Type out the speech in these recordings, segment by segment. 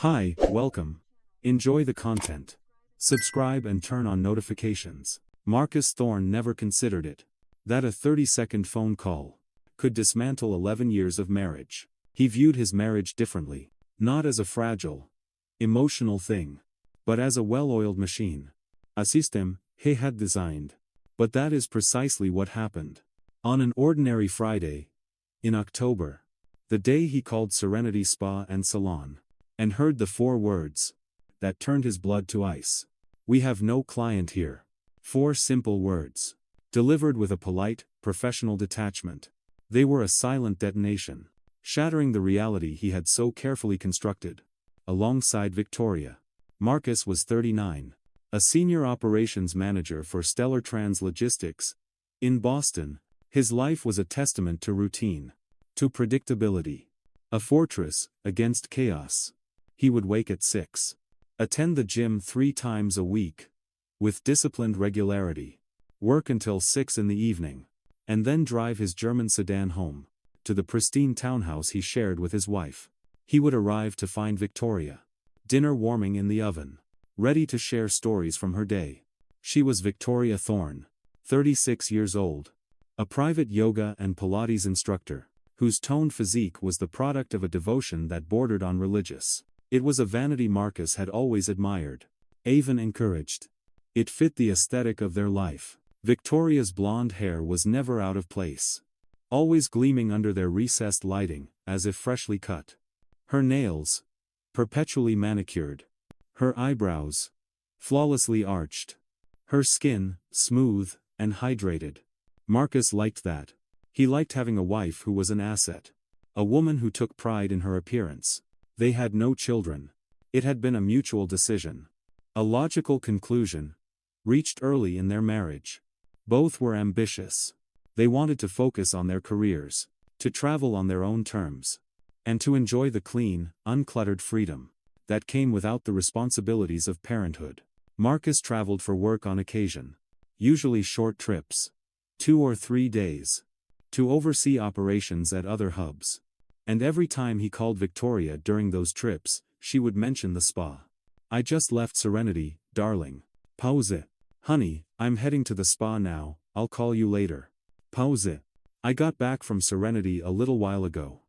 Hi, welcome. Enjoy the content. Subscribe and turn on notifications. Marcus Thorne never considered it. That a 30-second phone call could dismantle 11 years of marriage. He viewed his marriage differently. Not as a fragile, emotional thing, but as a well-oiled machine. A system he had designed. But that is precisely what happened. On an ordinary Friday, in October, the day he called Serenity Spa and Salon, and heard the four words that turned his blood to ice. "We have no client here." 4 simple words, delivered with a polite, professional detachment. They were a silent detonation, shattering the reality he had so carefully constructed. Alongside Victoria, Marcus was 39, a senior operations manager for Stellar Trans Logistics. In Boston, his life was a testament to routine, to predictability, a fortress against chaos. He would wake at 6, attend the gym 3 times a week, with disciplined regularity, work until 6 in the evening, and then drive his German sedan home, to the pristine townhouse he shared with his wife. He would arrive to find Victoria, dinner warming in the oven, ready to share stories from her day. She was Victoria Thorne, 36 years old, a private yoga and Pilates instructor, whose toned physique was the product of a devotion that bordered on religious. It was a vanity Marcus had always admired, even encouraged. It fit the aesthetic of their life. Victoria's blonde hair was never out of place, always gleaming under their recessed lighting, as if freshly cut. Her nails, perpetually manicured. Her eyebrows, flawlessly arched. Her skin, smooth and hydrated. Marcus liked that. He liked having a wife who was an asset. A woman who took pride in her appearance. They had no children. It had been a mutual decision. A logical conclusion, reached early in their marriage. Both were ambitious. They wanted to focus on their careers, to travel on their own terms, and to enjoy the clean, uncluttered freedom that came without the responsibilities of parenthood. Marcus traveled for work on occasion, usually short trips, 2 or 3 days, to oversee operations at other hubs. And every time he called Victoria during those trips, she would mention the spa. "I just left Serenity, darling." Pause. "Honey, I'm heading to the spa now, I'll call you later." Pause. "I got back from Serenity a little while ago.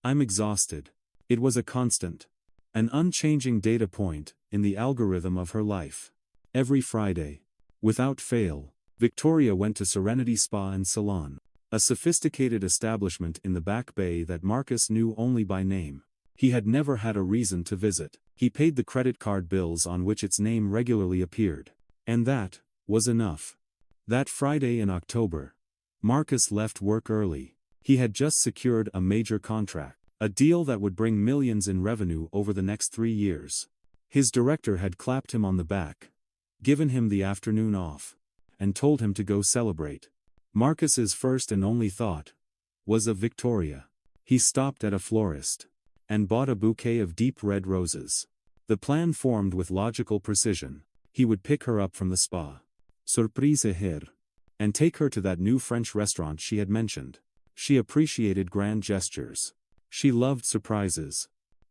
I'm exhausted." It was a constant, an unchanging data point in the algorithm of her life. Every Friday, without fail, Victoria went to Serenity Spa and Salon, a sophisticated establishment in the Back Bay that Marcus knew only by name. He had never had a reason to visit. He paid the credit card bills on which its name regularly appeared. And that was enough. That Friday in October, Marcus left work early. He had just secured a major contract, a deal that would bring millions in revenue over the next 3 years. His director had clapped him on the back, given him the afternoon off, and told him to go celebrate. Marcus's first and only thought was of Victoria. He stopped at a florist and bought a bouquet of deep red roses. The plan formed with logical precision. He would pick her up from the spa, surprise her, and take her to that new French restaurant she had mentioned. She appreciated grand gestures. She loved surprises.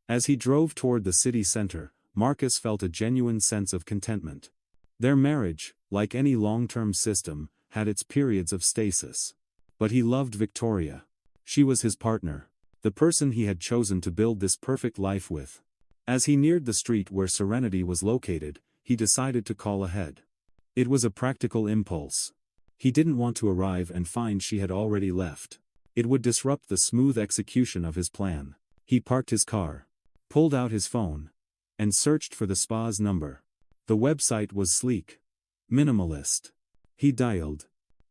As he drove toward the city center, Marcus felt a genuine sense of contentment. Their marriage, like any long-term system, had its periods of stasis. But he loved Victoria. She was his partner, the person he had chosen to build this perfect life with. As he neared the street where Serenity was located, he decided to call ahead. It was a practical impulse. He didn't want to arrive and find she had already left. It would disrupt the smooth execution of his plan. He parked his car, pulled out his phone, and searched for the spa's number. The website was sleek, minimalist. He dialed.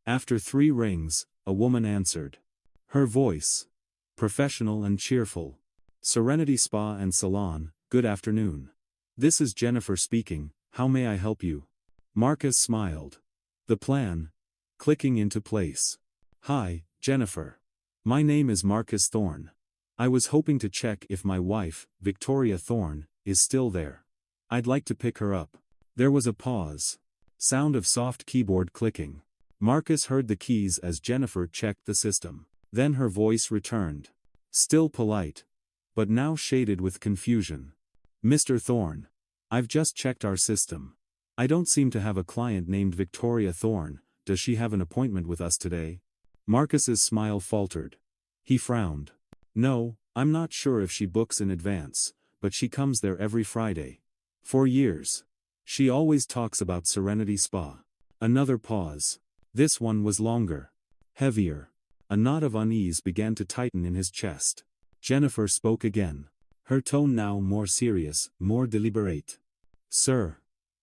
After 3 rings, a woman answered. Her voice, professional and cheerful. "Serenity Spa and Salon, good afternoon. This is Jennifer speaking, how may I help you?" Marcus smiled. The plan, clicking into place. "Hi, Jennifer. My name is Marcus Thorne. I was hoping to check if my wife, Victoria Thorne, is still there. I'd like to pick her up." There was a pause. Sound of soft keyboard clicking. Marcus heard the keys as Jennifer checked the system. Then her voice returned. Still polite, but now shaded with confusion. Mr. Thorne. I've just checked our system. I don't seem to have a client named Victoria Thorne. Does she have an appointment with us today? Marcus's smile faltered. He frowned. No, I'm not sure if she books in advance, but she comes there every Friday. For years. She always talks about Serenity Spa. Another pause. This one was longer. Heavier. A knot of unease began to tighten in his chest. Jennifer spoke again. Her tone now more serious, more deliberate. Sir.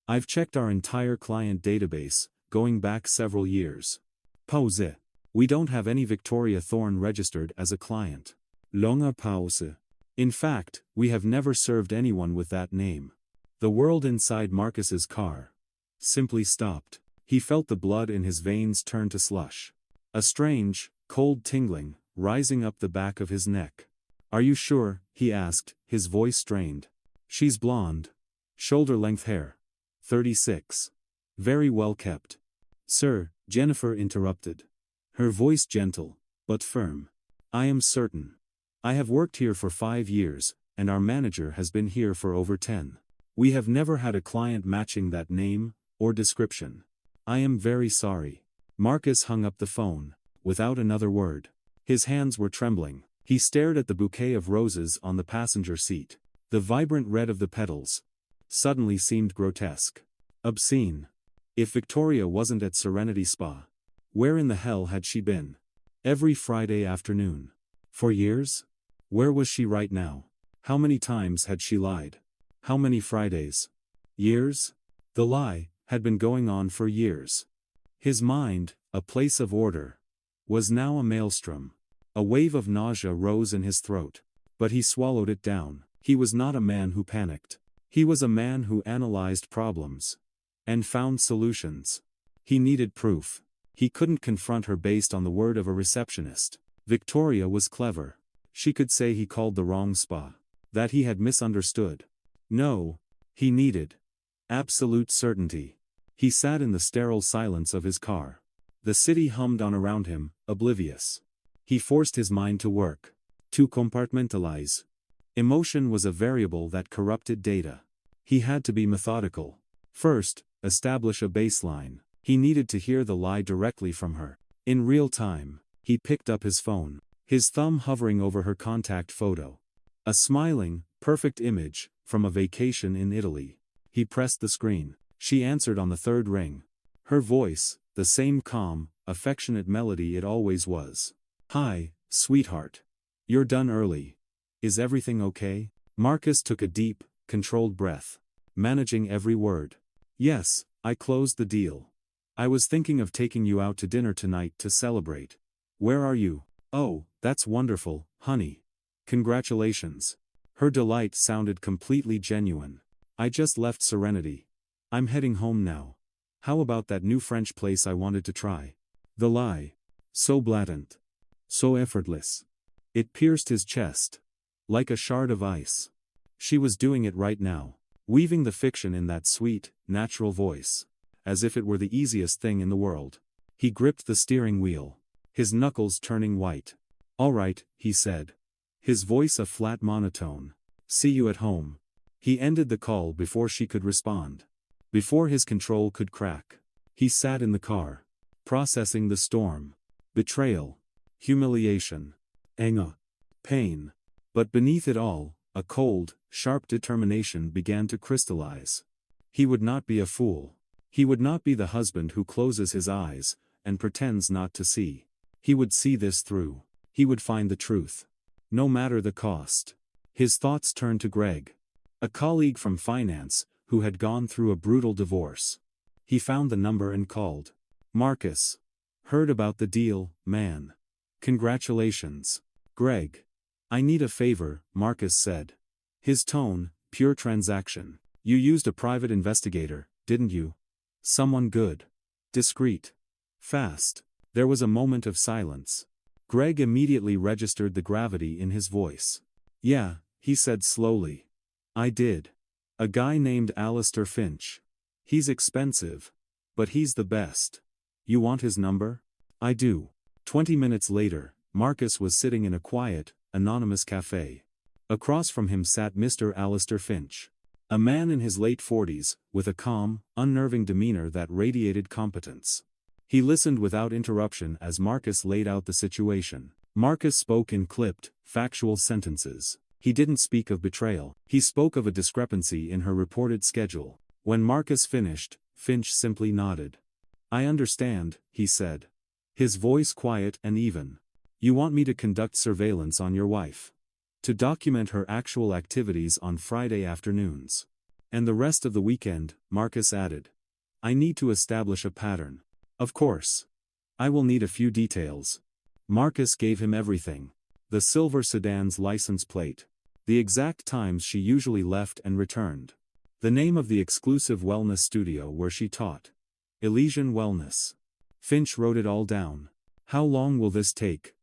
I've checked our entire client database, going back several years. Pause. We don't have any Victoria Thorne registered as a client. Longa pause. In fact, we have never served anyone with that name. The world inside Marcus's car simply stopped. He felt the blood in his veins turn to slush. A strange, cold tingling, rising up the back of his neck. Are you sure? He asked, his voice strained. She's blonde. Shoulder-length hair. 36. Very well kept. Sir, Jennifer interrupted. Her voice gentle, but firm. I am certain. I have worked here for 5 years, and our manager has been here for over 10. We have never had a client matching that name, or description. I am very sorry. Marcus hung up the phone, without another word. His hands were trembling. He stared at the bouquet of roses on the passenger seat. The vibrant red of the petals suddenly seemed grotesque. Obscene. If Victoria wasn't at Serenity Spa, where in the hell had she been? Every Friday afternoon. For years? Where was she right now? How many times had she lied? How many Fridays? Years? The lie had been going on for years. His mind, a place of order, was now a maelstrom. A wave of nausea rose in his throat. But he swallowed it down. He was not a man who panicked. He was a man who analyzed problems and found solutions. He needed proof. He couldn't confront her based on the word of a receptionist. Victoria was clever. She could say he called the wrong spa. That he had misunderstood. No. He needed absolute certainty. He sat in the sterile silence of his car. The city hummed on around him, oblivious. He forced his mind to work. To compartmentalize. Emotion was a variable that corrupted data. He had to be methodical. First, establish a baseline. He needed to hear the lie directly from her. In real time, he picked up his phone, his thumb hovering over her contact photo. A smiling, perfect image, from a vacation in Italy. He pressed the screen. She answered on the third ring. Her voice, the same calm, affectionate melody it always was. Hi, sweetheart. You're done early. Is everything okay? Marcus took a deep, controlled breath, managing every word. Yes, I closed the deal. I was thinking of taking you out to dinner tonight to celebrate. Where are you? Oh, that's wonderful, honey. Congratulations. Her delight sounded completely genuine. I just left Serenity. I'm heading home now. How about that new French place I wanted to try? The lie. So blatant. So effortless. It pierced his chest. Like a shard of ice. She was doing it right now. Weaving the fiction in that sweet, natural voice. As if it were the easiest thing in the world. He gripped the steering wheel. His knuckles turning white. All right, he said. His voice a flat monotone. See you at home. He ended the call before she could respond. Before his control could crack. He sat in the car. Processing the storm. Betrayal. Humiliation. Anger. Pain. But beneath it all, a cold, sharp determination began to crystallize. He would not be a fool. He would not be the husband who closes his eyes, and pretends not to see. He would see this through. He would find the truth. No matter the cost. His thoughts turned to Greg. A colleague from finance, who had gone through a brutal divorce. He found the number and called. Marcus. Heard about the deal, man. Congratulations. Greg. I need a favor, Marcus said. His tone, pure transaction. You used a private investigator, didn't you? Someone good. Discreet. Fast. There was a moment of silence. Greg immediately registered the gravity in his voice. Yeah, he said slowly. I did. A guy named Alistair Finch. He's expensive. But he's the best. You want his number? I do. 20 minutes later, Marcus was sitting in a quiet, anonymous cafe. Across from him sat Mr. Alistair Finch. A man in his late 40s, with a calm, unnerving demeanor that radiated competence. He listened without interruption as Marcus laid out the situation. Marcus spoke in clipped, factual sentences. He didn't speak of betrayal, he spoke of a discrepancy in her reported schedule. When Marcus finished, Finch simply nodded. "I understand," he said. His voice quiet and even. "You want me to conduct surveillance on your wife. To document her actual activities on Friday afternoons. And the rest of the weekend," Marcus added. "I need to establish a pattern." "Of course. I will need a few details." Marcus gave him everything. The silver sedan's license plate. The exact times she usually left and returned. The name of the exclusive wellness studio where she taught. Elysian Wellness. Finch wrote it all down. "How long will this take?"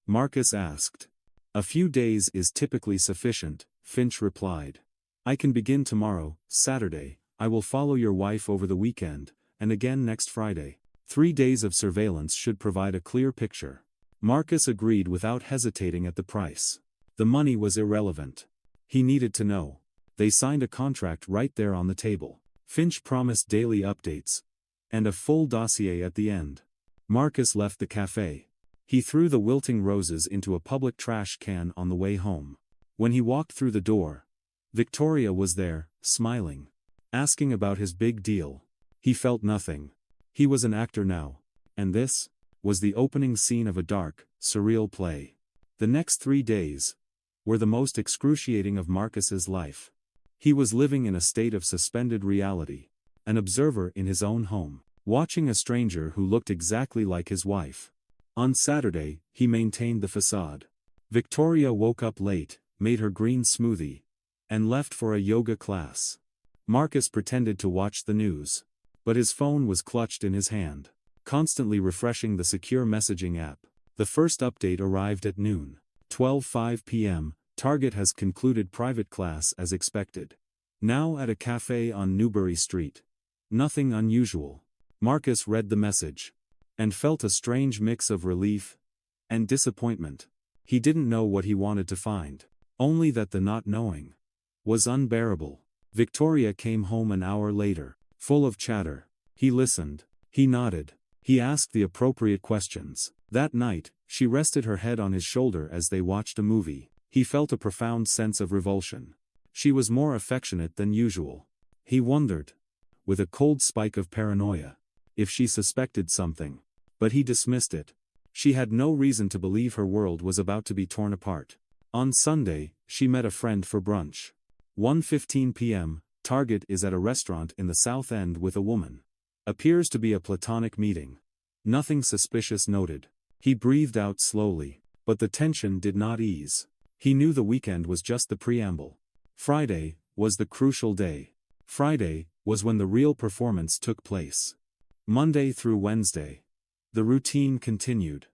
Marcus asked. "A few days is typically sufficient," Finch replied. "I can begin tomorrow, Saturday. I will follow your wife over the weekend, and again next Friday. 3 days of surveillance should provide a clear picture." Marcus agreed without hesitating at the price. The money was irrelevant. He needed to know. They signed a contract right there on the table. Finch promised daily updates. And a full dossier at the end. Marcus left the cafe. He threw the wilting roses into a public trash can on the way home. When he walked through the door, Victoria was there, smiling. Asking about his big deal. He felt nothing. He was an actor now. And this was the opening scene of a dark, surreal play. The next 3 days were the most excruciating of Marcus's life. He was living in a state of suspended reality. An observer in his own home, watching a stranger who looked exactly like his wife. On Saturday, he maintained the facade. Victoria woke up late, made her green smoothie, and left for a yoga class. Marcus pretended to watch the news. But his phone was clutched in his hand, constantly refreshing the secure messaging app. The first update arrived at noon. 12:05 p.m., Target has concluded private class as expected. Now at a cafe on Newbury Street. Nothing unusual. Marcus read the message. And felt a strange mix of relief and disappointment. He didn't know what he wanted to find. Only that the not knowing was unbearable. Victoria came home an hour later, full of chatter. He listened. He nodded. He asked the appropriate questions. That night, she rested her head on his shoulder as they watched a movie. He felt a profound sense of revulsion. She was more affectionate than usual. He wondered, with a cold spike of paranoia, if she suspected something. But he dismissed it. She had no reason to believe her world was about to be torn apart. On Sunday, she met a friend for brunch. 1:15 p.m., Target is at a restaurant in the South End with a woman. Appears to be a platonic meeting. Nothing suspicious noted. He breathed out slowly. But the tension did not ease. He knew the weekend was just the preamble. Friday was the crucial day. Friday was when the real performance took place. Monday through Wednesday. The routine continued.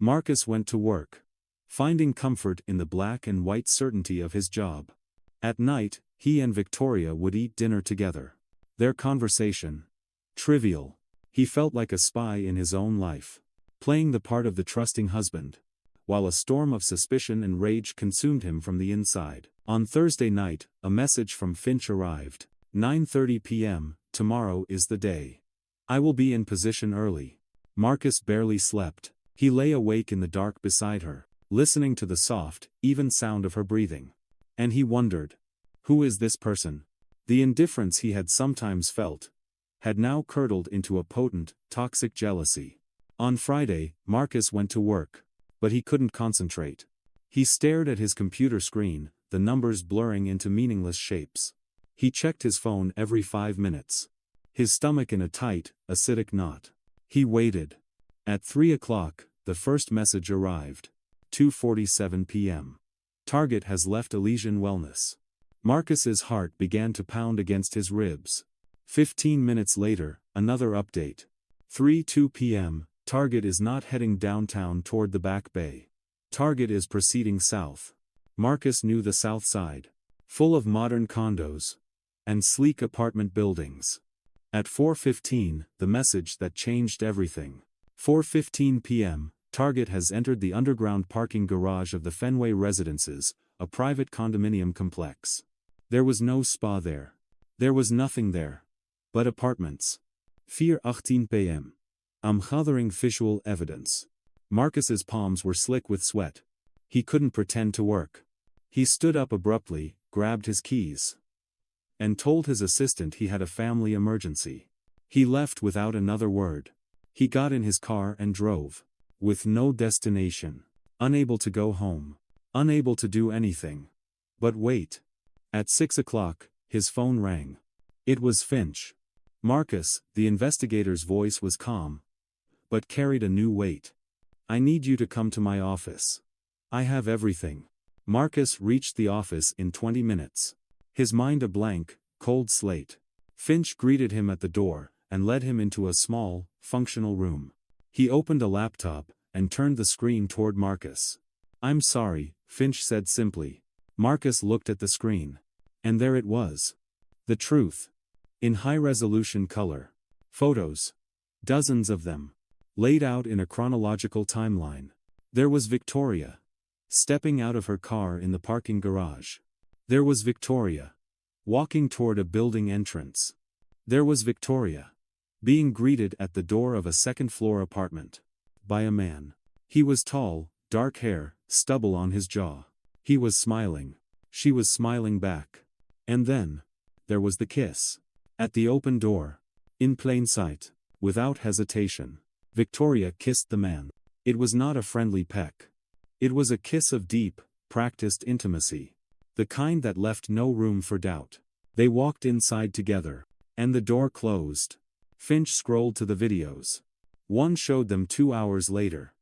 Marcus went to work, finding comfort in the black and white certainty of his job. At night, he and Victoria would eat dinner together. Their conversation, trivial. He felt like a spy in his own life, playing the part of the trusting husband, while a storm of suspicion and rage consumed him from the inside. On Thursday night, a message from Finch arrived. 9:30 p.m., tomorrow is the day. I will be in position early. Marcus barely slept. He lay awake in the dark beside her, listening to the soft, even sound of her breathing. And he wondered, who is this person? The indifference he had sometimes felt had now curdled into a potent, toxic jealousy. On Friday, Marcus went to work. But he couldn't concentrate. He stared at his computer screen, the numbers blurring into meaningless shapes. He checked his phone every 5 minutes. His stomach in a tight, acidic knot. He waited. At 3 o'clock, the first message arrived. 2:47 p.m. Target has left Elysian Wellness. Marcus's heart began to pound against his ribs. 15 minutes later, another update. 3:02 p.m., Target is not heading downtown toward the Back Bay. Target is proceeding south. Marcus knew the south side. Full of modern condos and sleek apartment buildings. At 4:15, the message that changed everything. 4:15 p.m., Target has entered the underground parking garage of the Fenway Residences, a private condominium complex. There was no spa there. There was nothing there. But apartments. 4:18 p.m. I'm gathering visual evidence. Marcus's palms were slick with sweat. He couldn't pretend to work. He stood up abruptly, grabbed his keys, and told his assistant he had a family emergency. He left without another word. He got in his car and drove. With no destination. Unable to go home. Unable to do anything. But wait. At 6 o'clock, his phone rang. It was Finch. Marcus, the investigator's voice was calm, but carried a new weight. I need you to come to my office. I have everything. Marcus reached the office in 20 minutes. His mind a blank, cold slate. Finch greeted him at the door, and led him into a small, functional room. He opened a laptop, and turned the screen toward Marcus. I'm sorry, Finch said simply. Marcus looked at the screen. And there it was. The truth. In high-resolution color. Photos. Dozens of them. Laid out in a chronological timeline. There was Victoria. Stepping out of her car in the parking garage. There was Victoria. Walking toward a building entrance. There was Victoria. Being greeted at the door of a second-floor apartment. By a man. He was tall, dark hair, stubble on his jaw. He was smiling. She was smiling back. And then, there was the kiss. At the open door. In plain sight. Without hesitation. Victoria kissed the man. It was not a friendly peck. It was a kiss of deep, practiced intimacy. The kind that left no room for doubt. They walked inside together. And the door closed. Finch scrolled to the videos. One showed them 2 hours later.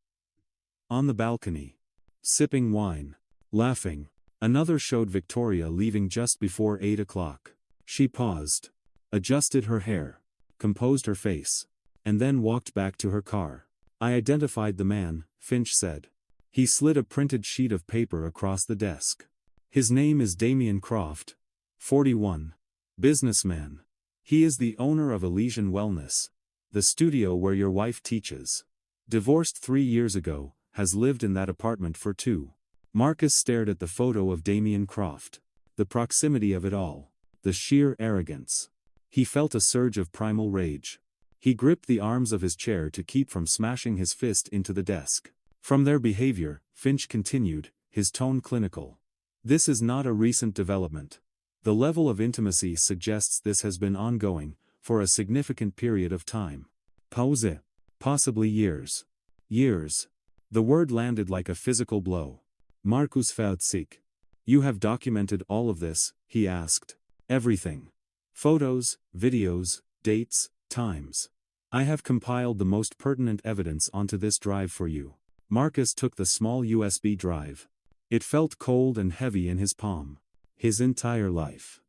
On the balcony. Sipping wine. Laughing. Another showed Victoria leaving just before 8 o'clock. She paused. Adjusted her hair. Composed her face. And then walked back to her car. I identified the man, Finch said. He slid a printed sheet of paper across the desk. His name is Damien Croft. 41. Businessman. He is the owner of Elysian Wellness. The studio where your wife teaches. Divorced 3 years ago, has lived in that apartment for 2. Marcus stared at the photo of Damien Croft. The proximity of it all. The sheer arrogance. He felt a surge of primal rage. He gripped the arms of his chair to keep from smashing his fist into the desk. From their behavior, Finch continued, his tone clinical. This is not a recent development. The level of intimacy suggests this has been ongoing, for a significant period of time. Pause. Possibly years. Years. The word landed like a physical blow. Marcus felt sick. You have documented all of this, he asked. Everything. Photos, videos, dates, times. I have compiled the most pertinent evidence onto this drive for you. Marcus took the small USB drive. It felt cold and heavy in his palm. His entire life.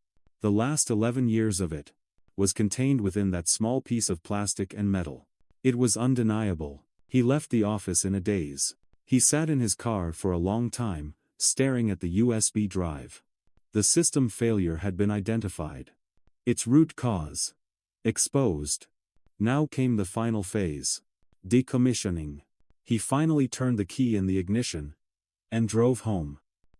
The last 11 years of it. Was contained within that small piece of plastic and metal. It was undeniable. He left the office in a daze. He sat in his car for a long time, staring at the USB drive. The system failure had been identified. Its root cause. Exposed. Now came the final phase. Decommissioning. He finally turned the key in the ignition. And drove home.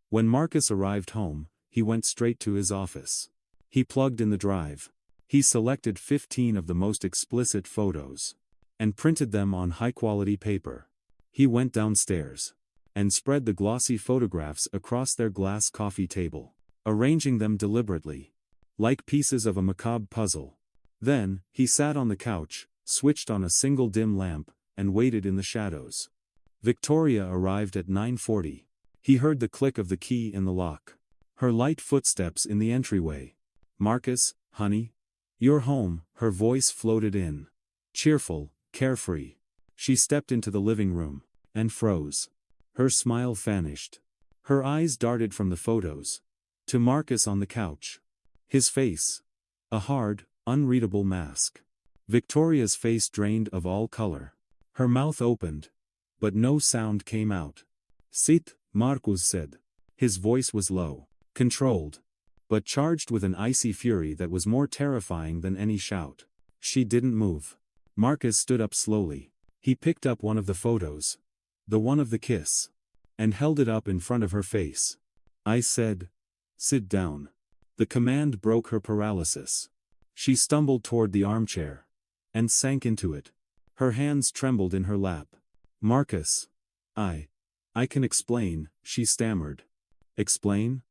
When Marcus arrived home, he went straight to his office. He plugged in the drive. He selected 15 of the most explicit photos. And printed them on high-quality paper. He went downstairs. And spread the glossy photographs across their glass coffee table. Arranging them deliberately. Like pieces of a macabre puzzle. Then, he sat on the couch, switched on a single dim lamp, and waited in the shadows. Victoria arrived at 9:40. He heard the click of the key in the lock. Her light footsteps in the entryway. Marcus, honey? You're home, her voice floated in. Cheerful, carefree. She stepped into the living room, and froze. Her smile vanished. Her eyes darted from the photos. To Marcus on the couch. His face. A hard, unreadable mask. Victoria's face drained of all color. Her mouth opened. But no sound came out. Sit, Marcus said. His voice was low. Controlled. But charged with an icy fury that was more terrifying than any shout. She didn't move. Marcus stood up slowly. He picked up one of the photos. The one of the kiss. And held it up in front of her face. I said. Sit down. The command broke her paralysis. She stumbled toward the armchair. And sank into it. Her hands trembled in her lap. Marcus. I can explain, she stammered. Explain?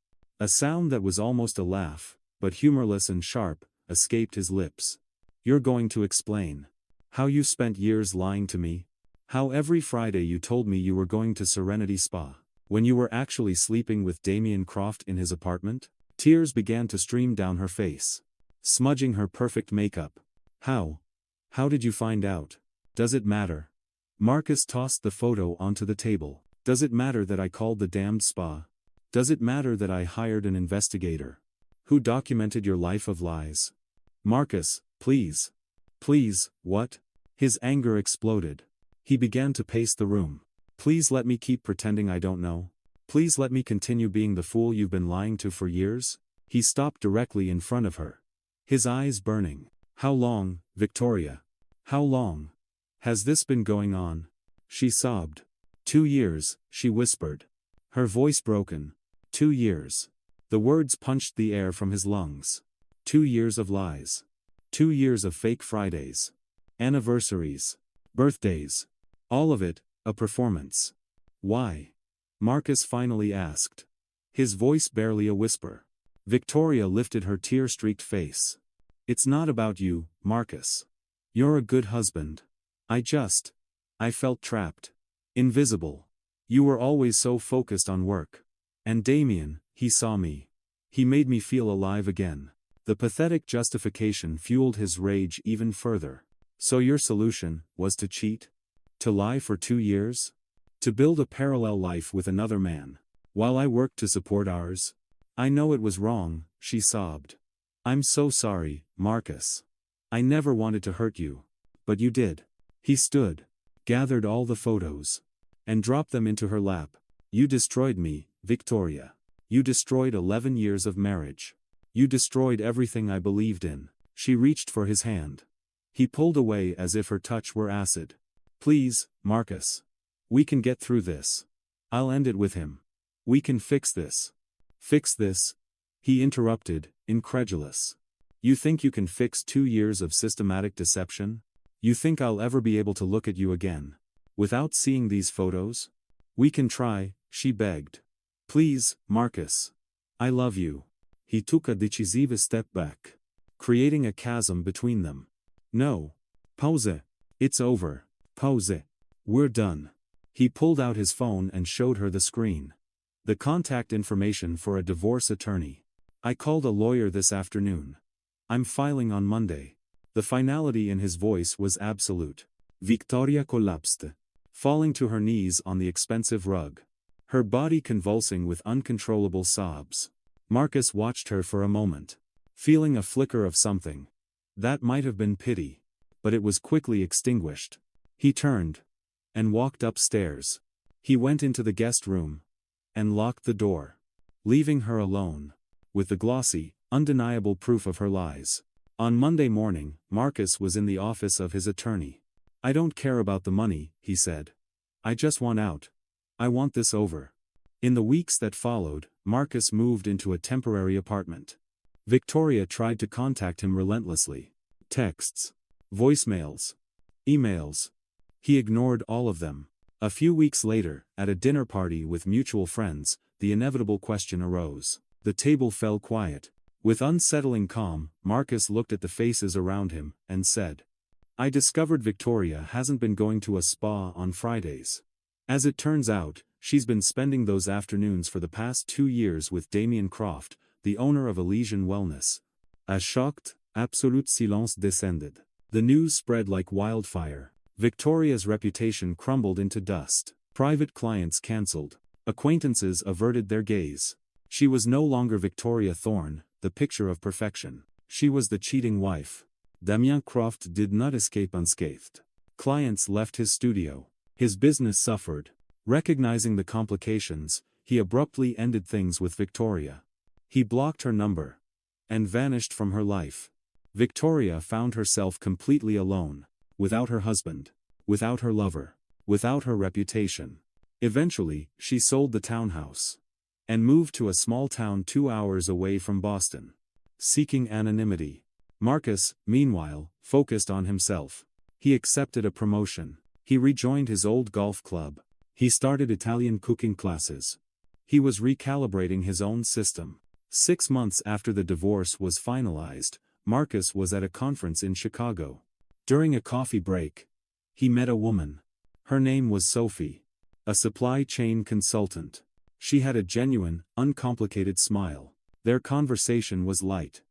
A sound that was almost a laugh, but humorless and sharp, escaped his lips. You're going to explain. How you spent years lying to me? How every Friday you told me you were going to Serenity Spa, when you were actually sleeping with Damien Croft in his apartment? Tears began to stream down her face, smudging her perfect makeup. How? How did you find out? Does it matter? Marcus tossed the photo onto the table. Does it matter that I called the damned spa? Does it matter that I hired an investigator? Who documented your life of lies? Marcus, please. Please, what? His anger exploded. He began to pace the room. Please let me keep pretending I don't know. Please let me continue being the fool you've been lying to for years. He stopped directly in front of her. His eyes burning. How long, Victoria? How long has this been going on? She sobbed. 2 years, she whispered. Her voice broken. 2 years. The words punched the air from his lungs. 2 years of lies. 2 years of fake Fridays. Anniversaries. Birthdays. All of it, a performance. Why? Marcus finally asked. His voice barely a whisper. Victoria lifted her tear-streaked face. It's not about you, Marcus. You're a good husband. I felt trapped. Invisible. You were always so focused on work. And Damien, he saw me. He made me feel alive again. The pathetic justification fueled his rage even further. So your solution was to cheat? To lie for 2 years? To build a parallel life with another man, while I worked to support ours? I know it was wrong, she sobbed. I'm so sorry, Marcus. I never wanted to hurt you. But you did. He stood, gathered all the photos, and dropped them into her lap. You destroyed me, Victoria. You destroyed 11 years of marriage. You destroyed everything I believed in. She reached for his hand. He pulled away as if her touch were acid. Please, Marcus. We can get through this. I'll end it with him. We can fix this. Fix this? He interrupted, incredulous. You think you can fix 2 years of systematic deception? You think I'll ever be able to look at you again, without seeing these photos? We can try, she begged. Please, Marcus. I love you. He took a decisive step back, creating a chasm between them. No. Pause. It's over. Pause. We're done. He pulled out his phone and showed her the screen. The contact information for a divorce attorney. I called a lawyer this afternoon. I'm filing on Monday. The finality in his voice was absolute. Victoria collapsed, falling to her knees on the expensive rug, her body convulsing with uncontrollable sobs. Marcus watched her for a moment, feeling a flicker of something. That might have been pity, but it was quickly extinguished. He turned and walked upstairs. He went into the guest room and locked the door, leaving her alone with the glossy, undeniable proof of her lies. On Monday morning, Marcus was in the office of his attorney. I don't care about the money, he said. I just want out. I want this over. In the weeks that followed, Marcus moved into a temporary apartment. Victoria tried to contact him relentlessly. Texts, voicemails, emails. He ignored all of them. A few weeks later, at a dinner party with mutual friends, the inevitable question arose. The table fell quiet. With unsettling calm, Marcus looked at the faces around him, and said, I discovered Victoria hasn't been going to a spa on Fridays. As it turns out, she's been spending those afternoons for the past 2 years with Damien Croft, the owner of Elysian Wellness. A shocked, absolute silence descended. The news spread like wildfire. Victoria's reputation crumbled into dust. Private clients cancelled. Acquaintances averted their gaze. She was no longer Victoria Thorne, the picture of perfection. She was the cheating wife. Damien Croft did not escape unscathed. Clients left his studio. His business suffered. Recognizing the complications, he abruptly ended things with Victoria. He blocked her number and vanished from her life. Victoria found herself completely alone, without her husband, without her lover, without her reputation. Eventually, she sold the townhouse. and moved to a small town 2 hours away from Boston. Seeking anonymity. Marcus, meanwhile, focused on himself. He accepted a promotion. He rejoined his old golf club. He started Italian cooking classes. He was recalibrating his own system. 6 months after the divorce was finalized, Marcus was at a conference in Chicago. During a coffee break, he met a woman. Her name was Sophie, a supply chain consultant. She had a genuine, uncomplicated smile. Their conversation was light,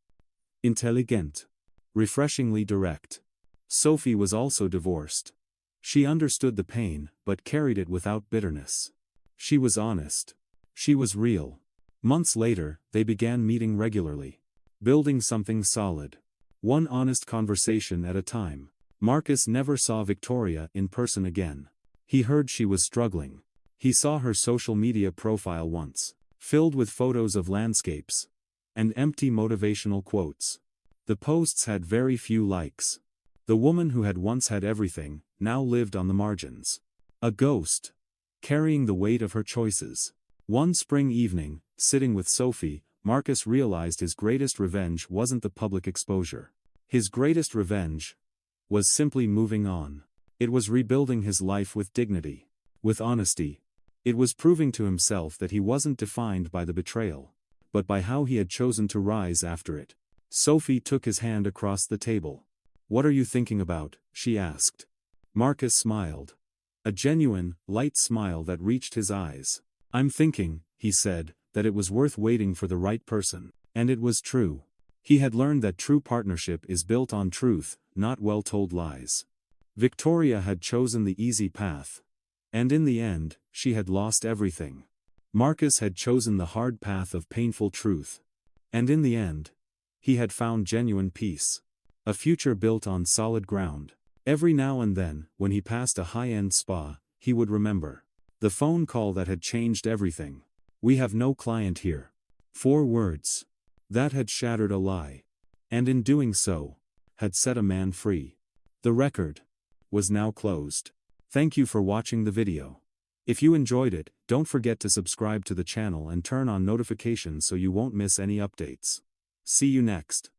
intelligent, refreshingly direct. Sophie was also divorced. She understood the pain, but carried it without bitterness. She was honest. She was real. Months later, they began meeting regularly, building something solid. One honest conversation at a time. Marcus never saw Victoria in person again. He heard she was struggling. He saw her social media profile once, filled with photos of landscapes and empty motivational quotes. The posts had very few likes. The woman who had once had everything, now lived on the margins. A ghost, carrying the weight of her choices. One spring evening, sitting with Sophie, Marcus realized his greatest revenge wasn't the public exposure. His greatest revenge was simply moving on. It was rebuilding his life with dignity, with honesty. It was proving to himself that he wasn't defined by the betrayal, but by how he had chosen to rise after it. Sophie took his hand across the table. "What are you thinking about?" she asked. Marcus smiled. A genuine, light smile that reached his eyes. "I'm thinking," he said, "that it was worth waiting for the right person." And it was true. He had learned that true partnership is built on truth, not well-told lies. Victoria had chosen the easy path. And in the end, she had lost everything. Marcus had chosen the hard path of painful truth. And in the end, he had found genuine peace. A future built on solid ground. Every now and then, when he passed a high-end spa, he would remember the phone call that had changed everything. "We have no client here." 4 words. That had shattered a lie. And in doing so, had set a man free. The record was now closed. Thank you for watching the video. If you enjoyed it, don't forget to subscribe to the channel and turn on notifications so you won't miss any updates. See you next.